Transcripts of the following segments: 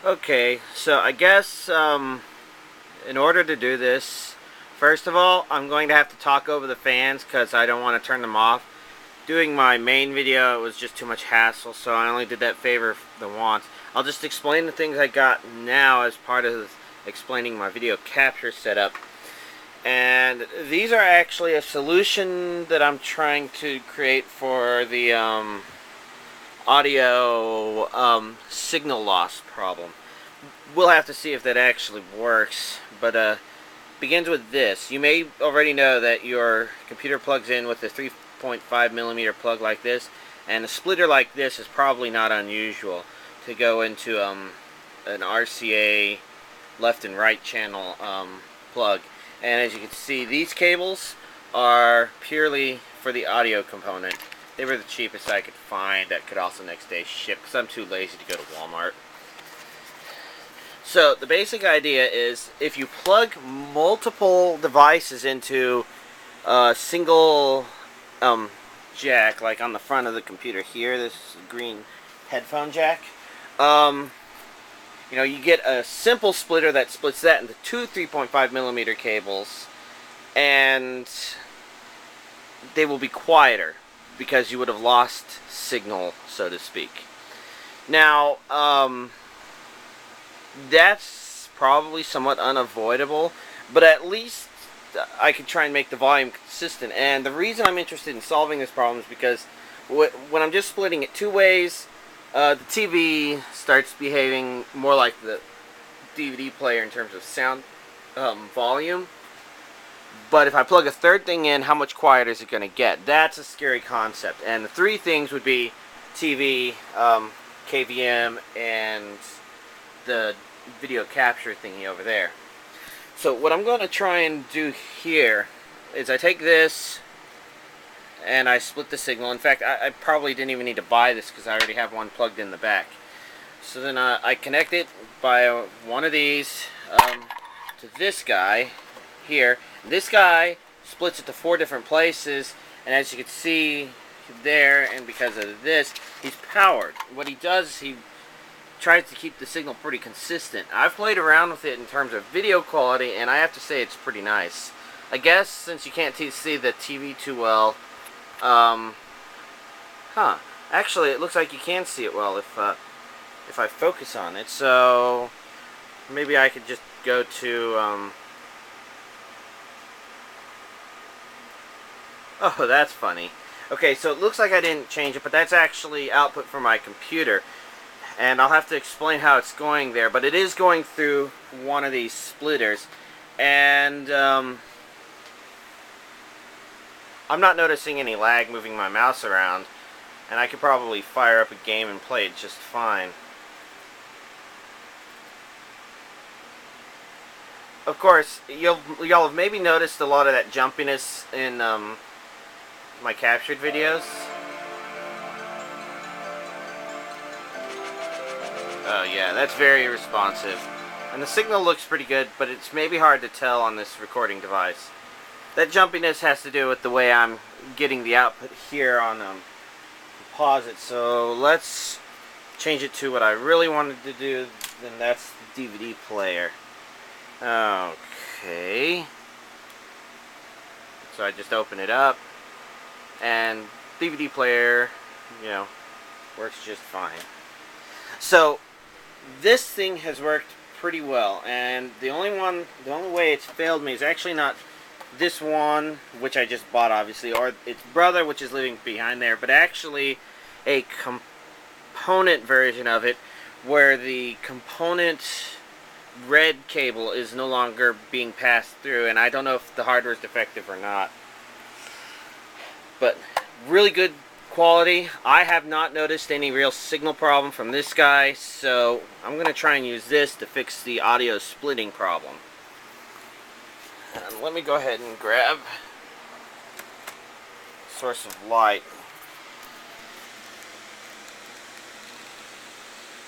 Okay, so I guess in order to do this, first of all, I'm going to have to talk over the fans because I don't want to turn them off. Doing my main video, it was just too much hassle, so I only did that favor the once. I'll just explain the things I got now as part of explaining my video capture setup. And these are actually a solution that I'm trying to create for the audio signal loss problem. We'll have to see if that actually works, but begins with this. You may already know that your computer plugs in with a 3.5mm plug like this, and a splitter like this is probably not unusual to go into an RCA left and right channel plug. And as you can see, these cables are purely for the audio component. They were the cheapest I could find that could also next day ship because I'm too lazy to go to Walmart. So the basic idea is if you plug multiple devices into a single jack, like on the front of the computer here, this green headphone jack, you know, you get a simple splitter that splits that into two 3.5mm cables, and they will be quieter because you would have lost signal, so to speak. Now, that's probably somewhat unavoidable, but at least I could try and make the volume consistent. And the reason I'm interested in solving this problem is because when I'm just splitting it two ways, the TV starts behaving more like the DVD player in terms of sound volume. But if I plug a third thing in, how much quieter is it going to get? That's a scary concept. And the three things would be TV, KVM, and the video capture thingy over there. So what I'm going to try and do here is I take this and I split the signal. In fact, I probably didn't even need to buy this because I already have one plugged in the back. So then I connect it by one of these to this guy here. This guy splits it to 4 different places, and as you can see there, and because of this, he's powered. What he does is he tries to keep the signal pretty consistent. I've played around with it in terms of video quality, and I have to say it's pretty nice. I guess since you can't see the TV too well, actually it looks like you can see it well if I focus on it. So maybe I could just go to oh, that's funny. Okay, so it looks like I didn't change it, but that's actually output from my computer. And I'll have to explain how it's going there, but it is going through one of these splitters. And I'm not noticing any lag moving my mouse around, and I could probably fire up a game and play it just fine. Of course, y'all have maybe noticed a lot of that jumpiness in my captured videos. Oh yeah, that's very responsive. And the signal looks pretty good, but it's maybe hard to tell on this recording device. That jumpiness has to do with the way I'm getting the output here on Composite. So let's change it to what I really wanted to do, then that's the DVD player. Okay. So I just open it up, and DVD player, you know, works just fine. So this thing has worked pretty well, and the only way it's failed me is actually not this one, which I just bought obviously, or its brother, which is living behind there, but actually a component version of it where the component red cable is no longer being passed through, and I don't know if the hardware is defective or not. But really good quality. I have not noticed any real signal problem from this guy, so I'm going to try and use this to fix the audio splitting problem. And let me go ahead and grab a source of light,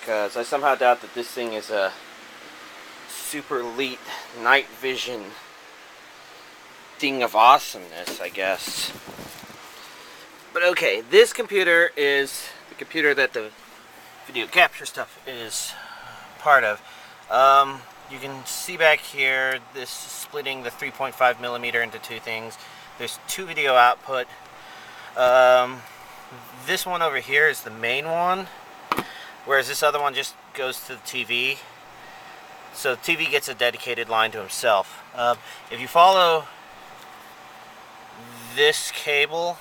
because I somehow doubt that this thing is a super elite night vision thing of awesomeness, I guess. But okay, this computer is the computer that the video capture stuff is part of. You can see back here, this is splitting the 3.5 millimeter into two things. There's two video output. This one over here is the main one, whereas this other one just goes to the TV. So the TV gets a dedicated line to himself. If you follow this cable,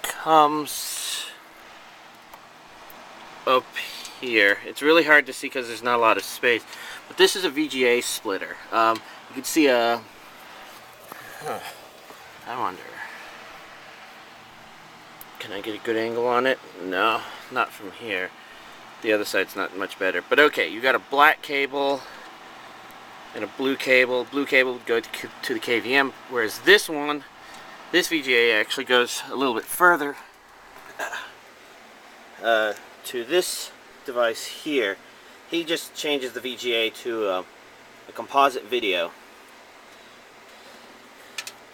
comes up here. It's really hard to see because there's not a lot of space, but this is a VGA splitter. You can see a I wonder, can I get a good angle on it? No, not from here. The other side's not much better, but okay, you got a black cable and a blue cable. Blue cable would go to the KVM, whereas this one, this VGA actually goes a little bit further to this device here. He just changes the VGA to a composite video.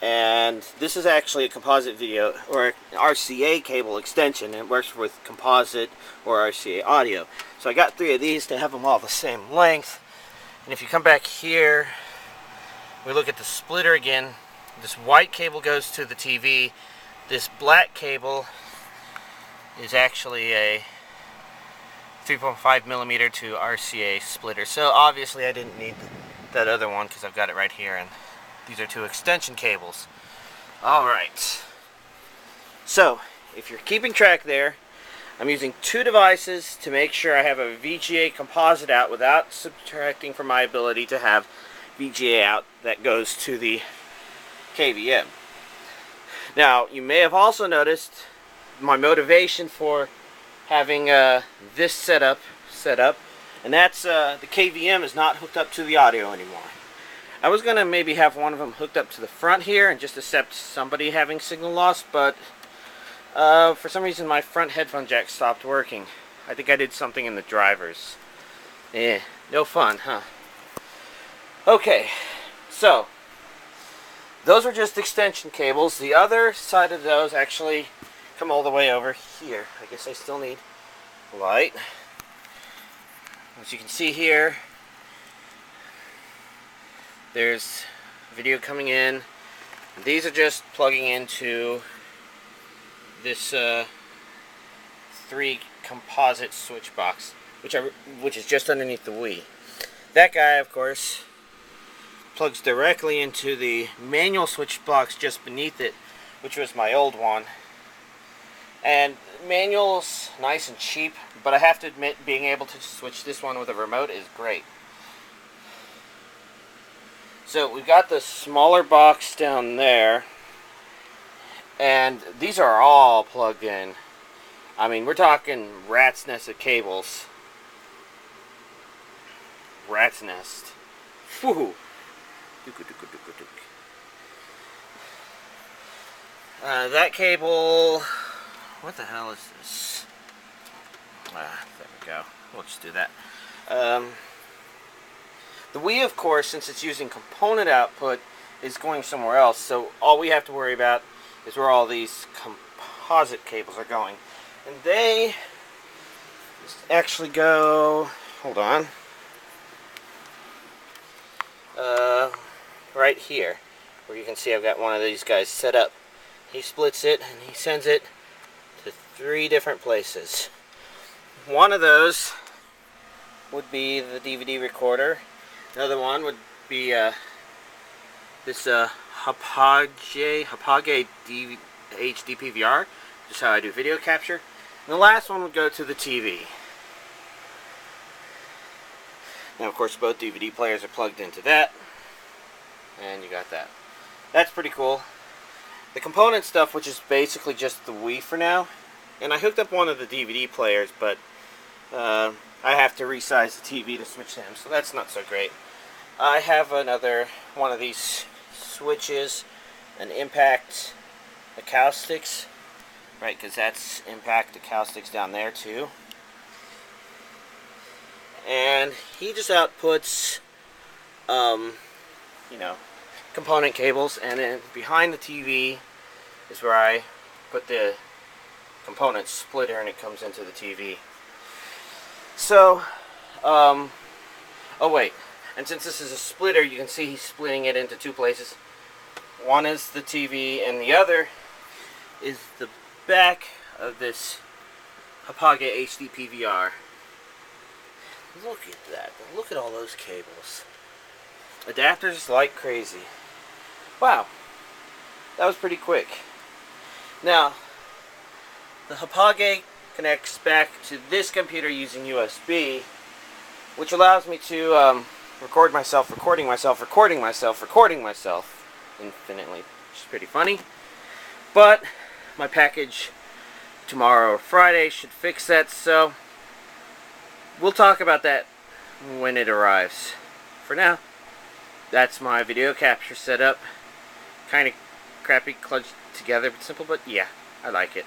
And this is actually a composite video, or an RCA cable extension, and it works with composite or RCA audio. So I got three of these to have them all the same length. And if you come back here, we look at the splitter again. This white cable goes to the TV. This black cable is actually a 3.5 millimeter to RCA splitter. So obviously I didn't need that other one because I've got it right here, and these are two extension cables. Alright, so if you're keeping track there, I'm using two devices to make sure I have a VGA composite out without subtracting from my ability to have VGA out that goes to the KVM. Now, you may have also noticed my motivation for having this set up, and that's the KVM is not hooked up to the audio anymore. I was going to maybe have one of them hooked up to the front here and just accept somebody having signal loss, but for some reason my front headphone jack stopped working. I think I did something in the drivers. No fun, huh? Okay, so those are just extension cables. The other side of those actually come all the way over here. I guess I still need light. As you can see here, there's video coming in. These are just plugging into this 3 composite switch box, which is just underneath the Wii. That guy, of course, plugs directly into the manual switch box just beneath it, which was my old one. And manual's nice and cheap, but I have to admit, being able to switch this one with a remote is great. So we've got the smaller box down there, and these are all plugged in. I mean, we're talking rat's nest of cables. Rat's nest. Woohoo! That cable, what the hell is this? There we go. We'll just do that. The Wii, of course, since it's using component output, is going somewhere else. So all we have to worry about is where all these composite cables are going. And they actually go, hold on, right here, where you can see I've got one of these guys set up. He splits it and he sends it to 3 different places. One of those would be the DVD recorder. Another one would be this Hapage HD PVR, just how I do video capture. And the last one would go to the TV. Now, of course, both DVD players are plugged into that. And you got that. That's pretty cool. The component stuff, which is basically just the Wii for now. And I hooked up one of the DVD players, but I have to resize the TV to switch them, so that's not so great. I have another one of these switches, an impact acoustics, right, because that's impact acoustics down there too. And he just outputs, you know, component cables, and then behind the TV is where I put the component splitter, and it comes into the TV. So Oh wait, and since this is a splitter, you can see he's splitting it into two places. One is the TV, and the other is the back of this Vga HD PVR. Look at that. Look at all those cables. Adapters like crazy. Wow. That was pretty quick. Now, the Vga connects back to this computer using USB, which allows me to record myself, recording myself infinitely, which is pretty funny. But my package tomorrow or Friday should fix that, so we'll talk about that when it arrives. For now, that's my video capture setup. Kind of crappy, clutched together, but simple, but yeah, I like it.